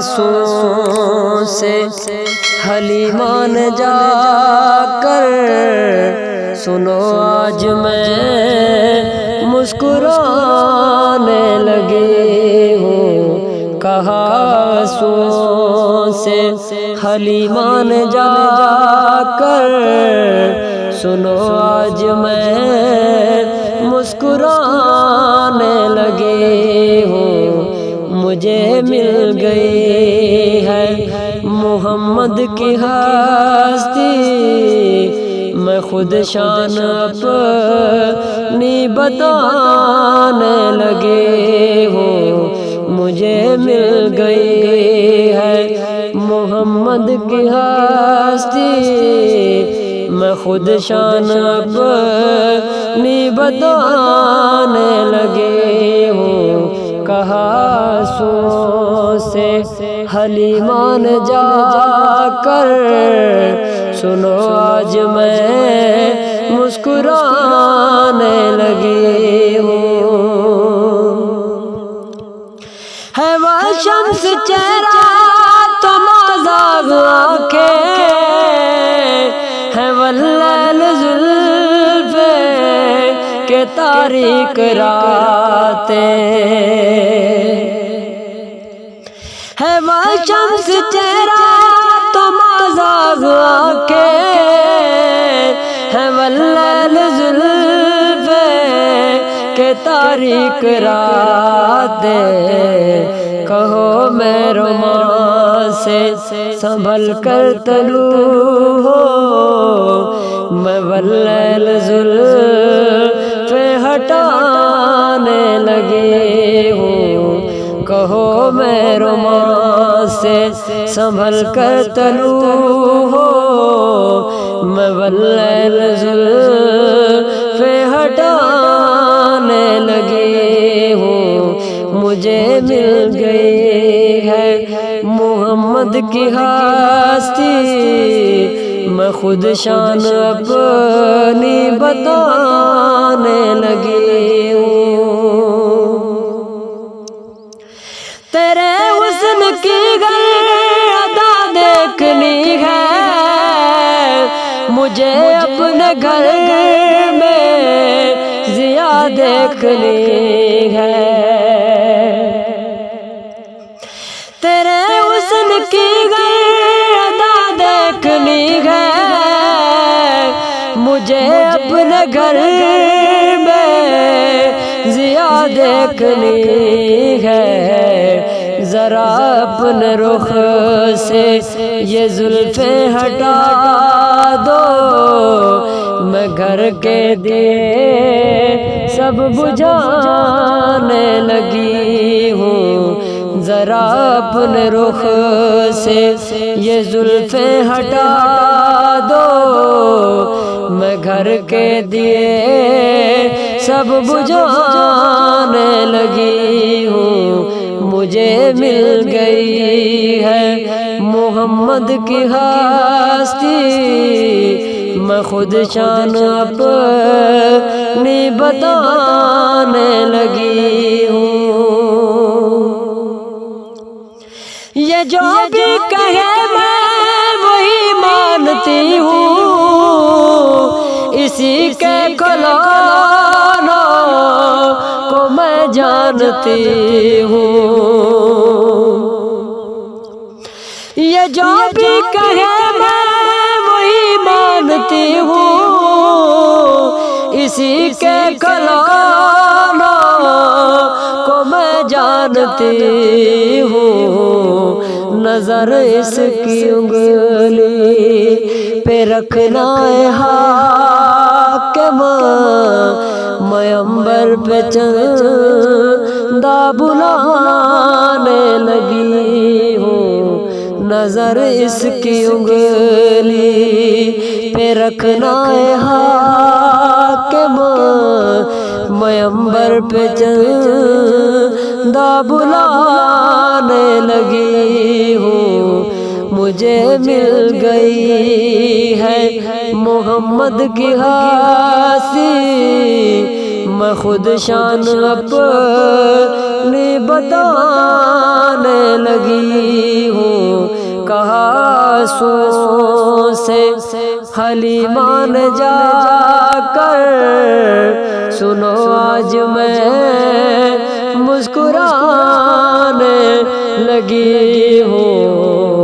سوں سے حلیمان جا کر سنو آج میں مسکرانے لگی ہوں۔ کہا سوں سے حلیمان جا کر سنو آج میں مسکرانے لگی ہوں۔ مجھے مل گئی ہے محمد کی ہستی، میں خود شان اپنی بتانے لگی ہوں۔ مجھے مل گئی ہے محمد کی ہستی، میں خود شان اپنی بتانے لگی ہوں۔ کہا سوں سے حلیمان جا کر سنو آج میں مسکرانے لگی ہوں۔ ہے وہ شمس چہرہ تو مازاغ آنکھیں، ہے وہ لیل زلفیں کہ تاریک راتیں، ہے وہ شمس چہرہ تو مازاغ آنکھیں، ہے وہ لیل زلفیں کہ تاریک راتیں۔ کہو میں روماں سے سنبھل کر طلوع ہو، میں واللیل زلفیں ہٹانے لگی ہوں۔ کہو میں روماں سے سنبھل کر طلوع ہو، میں واللیل زلفیں ہٹانے لگی ہوں۔ مجھے مل گئی ہے محمد کی ہستی، میں خود شان اپنی بتانے لگی ہوں۔ تیرے حسن کی گر ادا دیکھنی ہے، مجھے اپنے گھر میں ضیا دیکھنی ہے۔ تیرے حسن کی گر ادا دیکھنی ہے، مجھے اپنے گھر میں ضیا دیکھنی ہے۔ ذرا اپنے رخ سے یہ زلفیں ہٹا دو، میں گھر کے دیے سب بجھانے لگی ہوں۔ ذرا اپنے رخ سے یہ زلفیں ہٹا دو، میں گھر کے دیے سب بجھانے لگی ہوں۔ مجھے مل گئی ہے محمد کی ہستی، میں خود شان اپنی بتانے لگی ہوں۔ یہ جو بھی کہے میں وہی مانتی ہوں، اسی کے کھلانوں کو میں جانتی ہوں۔ یہ جو بھی کہے میں وہی مانتی ہوں، اسی کے کلاموں کو میں جانتی ہوں۔ نظر اس کی انگلی پہ رکھنا ہے حاکم، میں عنبر پہ چندہ بلانے لگی ہوں۔ نظر اس کی انگلی پہ رکھنا ہے حاکم، میں عنبر پہ چندہ بلانے لگی ہوں۔ مجھے مل گئی ہے محمد کی ہستی، میں خود شان اپنی اپنی بتانے لگی ہوں، کہا سو سے حلیمہ نے جا کر، سنو آج میں مسکرانے لگی ہوں۔